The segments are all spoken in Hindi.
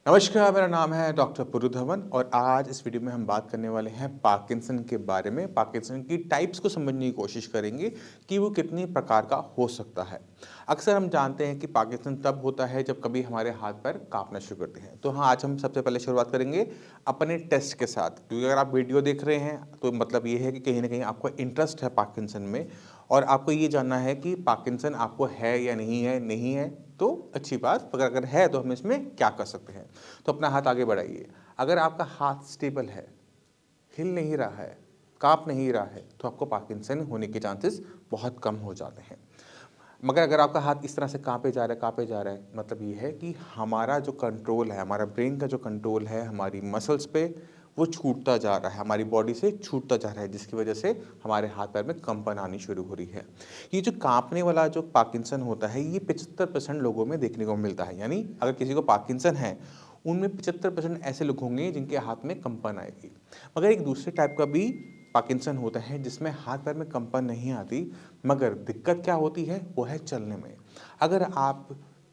नमस्कार, मेरा नाम है डॉक्टर पुरु धवन और आज इस वीडियो में हम बात करने वाले हैं पार्किंसन के बारे में। पार्किंसन की टाइप्स को समझने की कोशिश करेंगे कि वो कितनी प्रकार का हो सकता है। अक्सर हम जानते हैं कि पार्किंसन तब होता है जब कभी हमारे हाथ पैर कांपना शुरू करते हैं। तो हाँ, आज हम सबसे पहले शुरुआत करेंगे अपने टेस्ट के साथ, क्योंकि अगर आप वीडियो देख रहे हैं तो मतलब ये है कि कहीं ना कहीं आपको इंटरेस्ट है पार्किंसन में और आपको ये जानना है कि पार्किंसन आपको है या नहीं है तो अच्छी बात, पर अगर है तो हम इसमें क्या कर सकते हैं। तो अपना हाथ आगे बढ़ाइए। अगर आपका हाथ स्टेबल है, हिल नहीं रहा है, काँप नहीं रहा है, तो आपको पार्किंसन होने के चांसेस बहुत कम हो जाते हैं। मगर अगर आपका हाथ इस तरह से काँपे जा रहा है, मतलब ये है कि हमारा जो कंट्रोल है, हमारा ब्रेन का जो कंट्रोल है हमारी मसल्स पे, वो छूटता जा रहा है, हमारी बॉडी से छूटता जा रहा है, जिसकी वजह से हमारे हाथ पैर में कंपन आनी शुरू हो रही है। ये जो काँपने वाला जो पार्किंसन होता है, ये 75% लोगों में देखने को मिलता है। यानी अगर किसी को पार्किंसन है, उनमें 75% ऐसे लोग होंगे जिनके हाथ में कंपन आएगी। मगर एक दूसरे टाइप का भी पार्किंसन होता है जिसमें हाथ पैर में कंपन नहीं आती, मगर दिक्कत क्या होती है वो है चलने में। अगर आप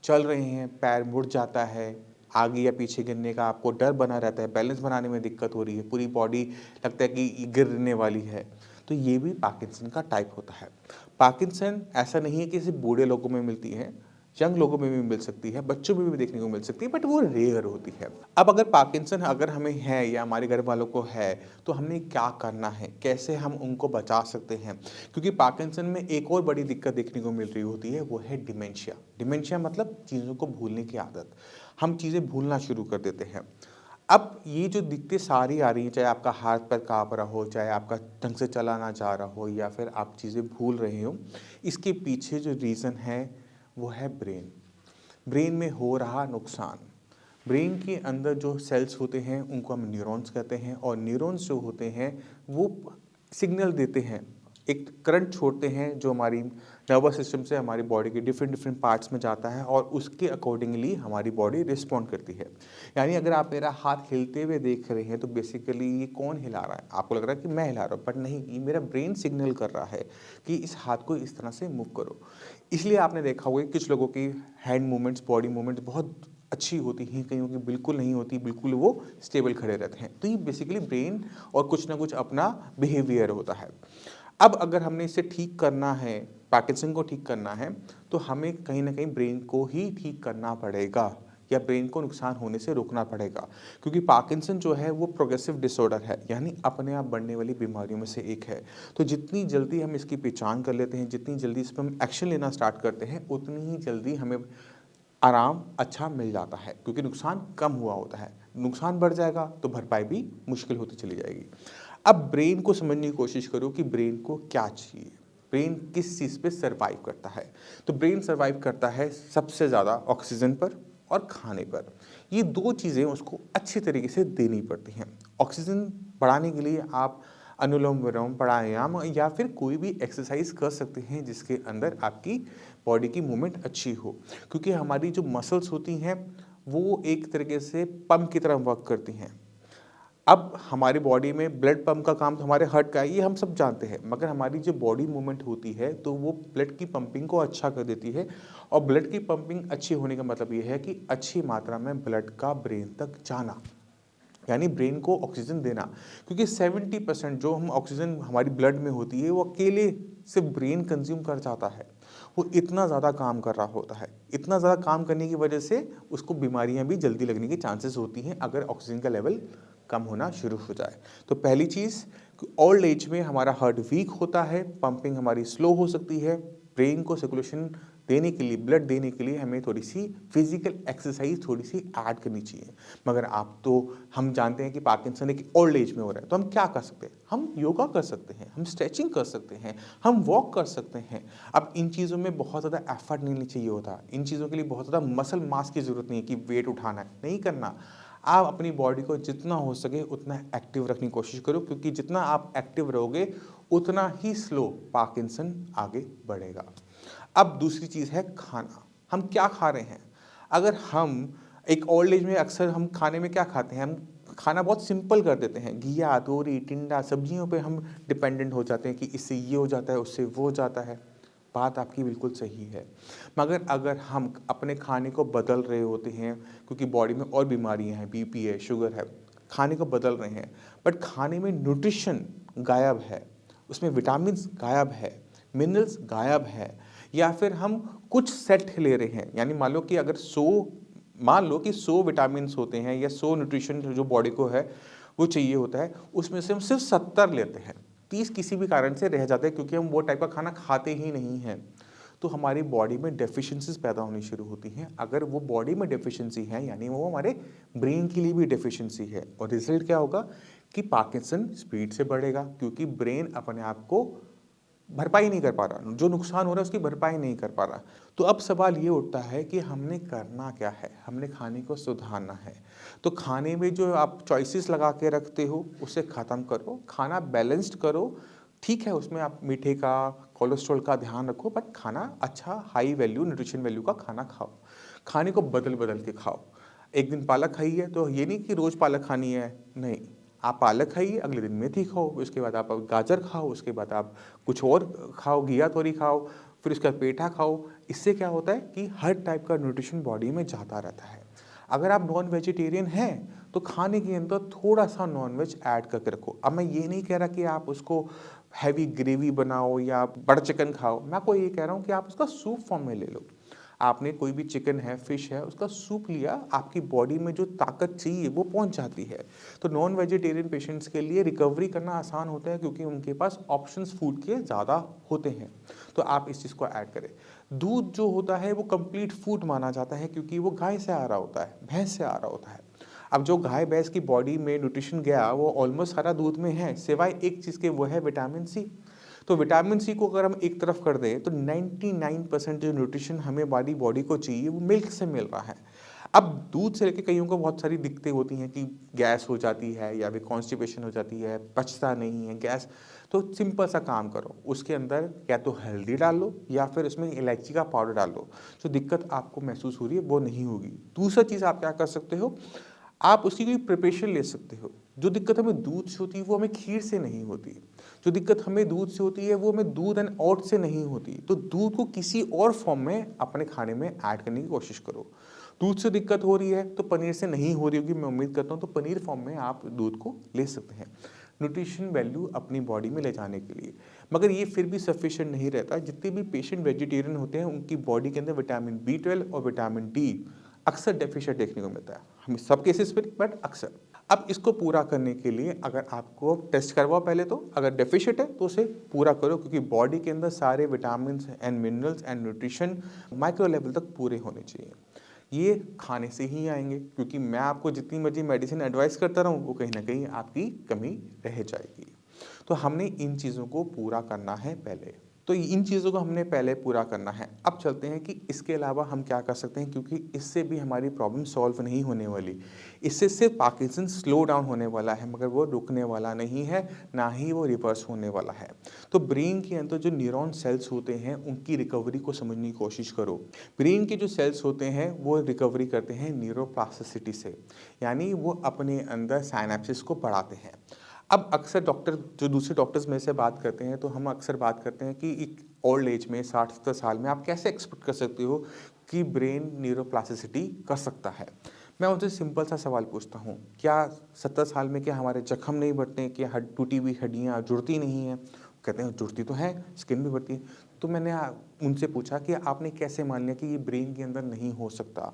चल रहे हैं, पैर मुड़ जाता है, आगे या पीछे गिरने का आपको डर बना रहता है, बैलेंस बनाने में दिक्कत हो रही है, पूरी बॉडी लगता है कि गिरने वाली है, तो ये भी पार्किंसन का टाइप होता है। पार्किंसन ऐसा नहीं है कि सिर्फ बूढ़े लोगों में मिलती है, यंग लोगों में भी मिल सकती है, बच्चों में भी देखने को मिल सकती है, बट वो रेयर होती है। अब अगर पार्किंसन अगर हमें है या हमारे घर वालों को है, तो हमें क्या करना है, कैसे हम उनको बचा सकते हैं। क्योंकि पार्किंसन में एक और बड़ी दिक्कत देखने को मिल रही होती है, वो है डिमेंशिया। डिमेंशिया मतलब चीज़ों को भूलने की आदत। हम चीज़ें भूलना शुरू कर देते हैं। अब ये जो दिक्कतें सारी आ रही हैं, चाहे आपका हाथ पैर काँप रहा हो, चाहे आपका ढंग से चला ना जा रहा हो, या फिर आप चीज़ें भूल रहे हो, इसके पीछे जो रीज़न है वो है ब्रेन। ब्रेन में हो रहा नुकसान। ब्रेन के अंदर जो सेल्स होते हैं उनको हम न्यूरॉन्स कहते हैं, और न्यूरॉन्स जो होते हैं वो सिग्नल देते हैं, एक करंट छोड़ते हैं जो हमारी नर्वस सिस्टम से हमारी बॉडी के डिफरेंट डिफरेंट पार्ट्स में जाता है, और उसके अकॉर्डिंगली हमारी बॉडी रिस्पॉन्ड करती है। यानी अगर आप मेरा हाथ हिलते हुए देख रहे हैं तो बेसिकली ये कौन हिला रहा है? आपको लग रहा है कि मैं हिला रहा हूँ, बट नहीं, ये मेरा ब्रेन सिग्नल कर रहा है कि इस हाथ को इस तरह से मूव करो। इसलिए आपने देखा होगा कि कुछ लोगों की हैंड मूवमेंट्स, बॉडी मूवमेंट्स बहुत अच्छी होती हैं, कईयों की बिल्कुल नहीं होती, बिल्कुल वो स्टेबल खड़े रहते हैं। तो ये बेसिकली ब्रेन और कुछ ना कुछ अपना बिहेवियर होता है। अब अगर हमने इसे ठीक करना है, पार्किंसन को ठीक करना है, तो हमें कहीं ना कहीं ब्रेन को ही ठीक करना पड़ेगा, या ब्रेन को नुकसान होने से रोकना पड़ेगा। क्योंकि पार्किंसन जो है वो प्रोग्रेसिव डिसऑर्डर है, यानी अपने आप बढ़ने वाली बीमारियों में से एक है। तो जितनी जल्दी हम इसकी पहचान कर लेते हैं, जितनी जल्दी इस पर हम एक्शन लेना स्टार्ट करते हैं, उतनी ही जल्दी हमें आराम अच्छा मिल जाता है, क्योंकि नुकसान कम हुआ होता है। नुकसान बढ़ जाएगा तो भरपाई भी मुश्किल होती चली जाएगी। अब ब्रेन को समझने की कोशिश करो कि ब्रेन को क्या चाहिए, ब्रेन किस चीज़ पे सरवाइव करता है। तो ब्रेन सरवाइव करता है सबसे ज़्यादा ऑक्सीजन पर और खाने पर। ये दो चीज़ें उसको अच्छी तरीके से देनी पड़ती हैं। ऑक्सीजन बढ़ाने के लिए आप अनुलोम विलोम, प्राणायाम या फिर कोई भी एक्सरसाइज कर सकते हैं जिसके अंदर आपकी बॉडी की मूवमेंट अच्छी हो, क्योंकि हमारी जो मसल्स होती हैं वो एक तरीके से पंप की तरह वर्क करती हैं। अब हमारी बॉडी में ब्लड पंप का काम तो हमारे हार्ट का है, ये हम सब जानते हैं, मगर हमारी जो बॉडी मूवमेंट होती है तो वो ब्लड की पंपिंग को अच्छा कर देती है। और ब्लड की पंपिंग अच्छी होने का मतलब ये है कि अच्छी मात्रा में ब्लड का ब्रेन तक जाना, यानी ब्रेन को ऑक्सीजन देना। क्योंकि 70% जो हम ऑक्सीजन हमारी ब्लड में होती है वो अकेले से ब्रेन कंज्यूम कर जाता है। वो इतना ज़्यादा काम कर रहा होता है, इतना ज़्यादा काम करने की वजह से उसको बीमारियां भी जल्दी लगने की चांसेस होती हैं अगर ऑक्सीजन का लेवल कम होना शुरू हो जाए। तो पहली चीज़, ओल्ड एज में हमारा हार्ट वीक होता है, पंपिंग हमारी स्लो हो सकती है। ब्रेन को सर्कुलेशन देने के लिए, ब्लड देने के लिए हमें थोड़ी सी फिजिकल एक्सरसाइज थोड़ी सी ऐड करनी चाहिए। मगर आप तो, हम जानते हैं कि पार्किंसन एक ओल्ड एज में हो रहा है, तो हम क्या कर सकते हैं? हम योगा कर सकते हैं, हम स्ट्रेचिंग कर सकते हैं, हम वॉक कर सकते हैं। अब इन चीज़ों में बहुत ज़्यादा एफर्ट नहीं चाहिए होता, इन चीज़ों के लिए बहुत ज़्यादा मसल मास की ज़रूरत नहीं है कि वेट उठाना है, नहीं करना। आप अपनी बॉडी को जितना हो सके उतना एक्टिव रखने की कोशिश करो, क्योंकि जितना आप एक्टिव रहोगे उतना ही स्लो पार्किंसन आगे बढ़ेगा। अब दूसरी चीज़ है खाना। हम क्या खा रहे हैं? अगर हम एक ओल्ड एज में अक्सर हम खाने में क्या खाते हैं? हम खाना बहुत सिंपल कर देते हैं। घिया, तोरी, टिंडा, सब्जियों पे हम डिपेंडेंट हो जाते हैं कि इससे ये हो जाता है, उससे वो हो जाता है। बात आपकी बिल्कुल सही है। मगर अगर हम अपने खाने को बदल रहे होते हैं, क्योंकि बॉडी में और बीमारियाँ हैं, बीपी है, शुगर है, खाने को बदल रहे हैं, बट खाने में न्यूट्रिशन गायब है, उसमें विटामिन्स गायब है, मिनरल्स गायब है, या फिर हम कुछ सेट ले रहे हैं, यानी मान लो कि 100 विटामिन्स होते हैं या 100 न्यूट्रिशन जो बॉडी को है वो चाहिए होता है, उसमें से हम सिर्फ 70 लेते हैं, 30 किसी भी कारण से रह जाते हैं क्योंकि हम वो टाइप का खाना खाते ही नहीं हैं। तो हमारी बॉडी में डेफिशिएंसीज पैदा होनी शुरू होती हैं। अगर वो बॉडी में डेफिशिएंसी है यानी वो हमारे ब्रेन के लिए भी डेफिशिएंसी है, और रिजल्ट क्या होगा कि पार्किंसन स्पीड से बढ़ेगा, क्योंकि ब्रेन अपने आप को भरपाई नहीं कर पा रहा, जो नुकसान हो रहा है उसकी भरपाई नहीं कर पा रहा। तो अब सवाल ये उठता है कि हमने करना क्या है, हमने खाने को सुधारना है। तो खाने में जो आप चॉइसेस लगा के रखते हो उसे ख़त्म करो, खाना बैलेंस्ड करो। ठीक है, उसमें आप मीठे का, कोलेस्ट्रॉल का ध्यान रखो, बट खाना अच्छा हाई वैल्यू न्यूट्रिशन वैल्यू का खाना खाओ। खाने को बदल बदल के खाओ। एक दिन पालक खाई है तो ये नहीं कि रोज़ पालक खानी है, नहीं। आप पालक खाइए, अगले दिन मेथी खाओ, उसके बाद आप गाजर खाओ, उसके बाद आप कुछ और खाओ, घिया तोरी खाओ, फिर उसका पेठा खाओ। इससे क्या होता है कि हर टाइप का न्यूट्रिशन बॉडी में जाता रहता है। अगर आप नॉन वेजिटेरियन हैं तो खाने के अंदर थोड़ा सा नॉन वेज ऐड करके रखो। अब मैं ये नहीं कह रहा कि आप उसको हैवी ग्रेवी बनाओ या बटर चिकन खाओ, मैं आपको ये कह रहा हूँ कि आप उसका सूप फॉर्म में ले लो। आपने कोई भी चिकन है, फिश है, उसका सूप लिया, आपकी बॉडी में जो ताकत चाहिए वो पहुंच जाती है। तो नॉन वेजिटेरियन पेशेंट्स के लिए रिकवरी करना आसान होता है क्योंकि उनके पास ऑप्शंस फूड के ज़्यादा होते हैं। तो आप इस चीज़ को ऐड करें। दूध जो होता है वो कंप्लीट फूड माना जाता है क्योंकि वो गाय से आ रहा होता है, भैंस से आ रहा होता है। अब जो गाय भैंस की बॉडी में न्यूट्रिशन गया वो ऑलमोस्ट सारा दूध में है, सिवाय एक चीज़ के, वो है विटामिन सी। तो विटामिन सी को अगर हम एक तरफ कर दें तो 99% जो न्यूट्रिशन हमें हमारी बॉडी को चाहिए वो मिल्क से मिल रहा है। अब दूध से लेके कईयों को बहुत सारी दिक्कतें होती हैं कि गैस हो जाती है या फिर कॉन्स्टिपेशन हो जाती है, पचता नहीं है गैस। तो सिंपल सा काम करो, उसके अंदर या तो हल्दी डाल लो या फिर उसमें इलायची का पाउडर डाल लो। जो दिक्कत आपको महसूस हो रही है वो नहीं होगी। दूसरा चीज़ आप क्या कर सकते हो, आप उसकी कोई प्रिपरेशन ले सकते हो। जो दिक्कत हमें दूध से होती है वो हमें खीर से नहीं होती। जो दिक्कत हमें दूध से होती है वो हमें दूध एंड ओट्स से नहीं होती। तो दूध को किसी और फॉर्म में अपने खाने में ऐड करने की कोशिश करो। दूध से दिक्कत हो रही है तो पनीर से नहीं हो रही होगी, मैं उम्मीद करता हूँ, तो पनीर फॉर्म में आप दूध को ले सकते हैं न्यूट्रिशन वैल्यू अपनी बॉडी में ले जाने के लिए। मगर ये फिर भी सफिशिएंट नहीं रहता। जितने भी पेशेंट वेजिटेरियन होते हैं उनकी बॉडी के अंदर विटामिन B12 और विटामिन डी अक्सर डेफिशिएंट देखने को मिलता है। हम सब केसेस पे नहीं, बट अक्सर। अब इसको पूरा करने के लिए अगर आपको टेस्ट करवाओ पहले, तो अगर डेफिशिएंट है तो उसे पूरा करो, क्योंकि बॉडी के अंदर सारे vitamin and minerals and nutrition micro level तक पूरे होने चाहिए। ये खाने से ही आएंगे, क्योंकि मैं आपको जितनी मर्जी मेडिसिन एडवाइस करता रहूँ वो कहीं ना कहीं आपकी कमी रह जाएगी। तो हमने इन चीज़ों को पूरा करना है पहले। तो इन चीज़ों को हमने पहले पूरा करना है। अब चलते हैं कि इसके अलावा हम क्या कर सकते हैं, क्योंकि इससे भी हमारी प्रॉब्लम सॉल्व नहीं होने वाली। इससे सिर्फ पार्किंसन स्लो डाउन होने वाला है, मगर वो रुकने वाला नहीं है, ना ही वो रिवर्स होने वाला है। तो ब्रेन के अंदर जो न्यूरॉन सेल्स होते हैं उनकी रिकवरी को समझने की कोशिश करो। ब्रेन के जो सेल्स होते हैं वो रिकवरी करते हैं न्यूरोप्लास्टिसिटी से, यानी वो अपने अंदर साइनेप्सिस को बढ़ाते हैं। अब अक्सर डॉक्टर, जो दूसरे डॉक्टर्स में से बात करते हैं, तो हम अक्सर बात करते हैं कि एक ओल्ड एज में 60-70 साल में आप कैसे एक्सपेक्ट कर सकते हो कि ब्रेन न्यूरोप्लास्टिसिटी कर सकता है। मैं उनसे सिंपल सा सवाल पूछता हूँ, क्या 70 साल में क्या हमारे जख्म नहीं बढ़ते हैं, क्या टूटी हुई हड्डियाँ जुड़ती नहीं हैं? कहते हैं जुड़ती तो है, स्किन भी बढ़ती है। तो मैंने उनसे पूछा कि आपने कैसे मान लिया कि ये ब्रेन के अंदर नहीं हो सकता?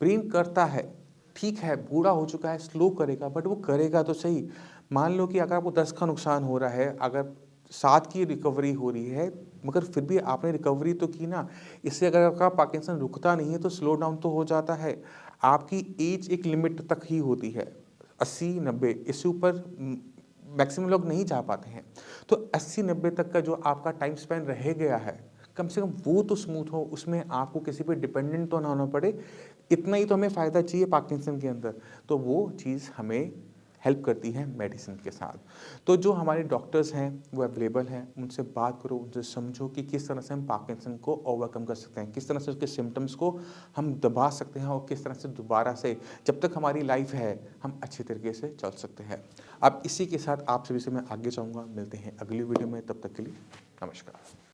ब्रेन करता है, ठीक है, बूढ़ा हो चुका है, स्लो करेगा, बट वो करेगा तो सही। मान लो कि अगर आपको 10 का नुकसान हो रहा है, अगर 7 की रिकवरी हो रही है, मगर फिर भी आपने रिकवरी तो की ना। इससे अगर आपका पार्किंसन रुकता नहीं है तो स्लो डाउन तो हो जाता है। आपकी एज एक लिमिट तक ही होती है, 80-90, इससे ऊपर मैक्सिमम लोग नहीं जा पाते हैं। तो 80-90 तक का जो आपका टाइम स्पेन रह गया है, कम से कम वो तो स्मूथ हो, उसमें आपको किसी पे डिपेंडेंट तो ना होना पड़े। इतना ही तो हमें फ़ायदा चाहिए पार्किंसन के अंदर। तो वो चीज़ हमें हेल्प करती है मेडिसिन के साथ। तो जो हमारे डॉक्टर्स हैं वो अवेलेबल हैं, उनसे बात करो, उनसे समझो कि किस तरह से हम पार्किंसन को ओवरकम कर सकते हैं, किस तरह से उसके सिम्टम्स को हम दबा सकते हैं, और किस तरह से दोबारा से जब तक हमारी लाइफ है हम अच्छे तरीके से चल सकते हैं। अब इसी के साथ आप सभी से मैं आगे जाऊँगा। मिलते हैं अगली वीडियो में, तब तक के लिए नमस्कार।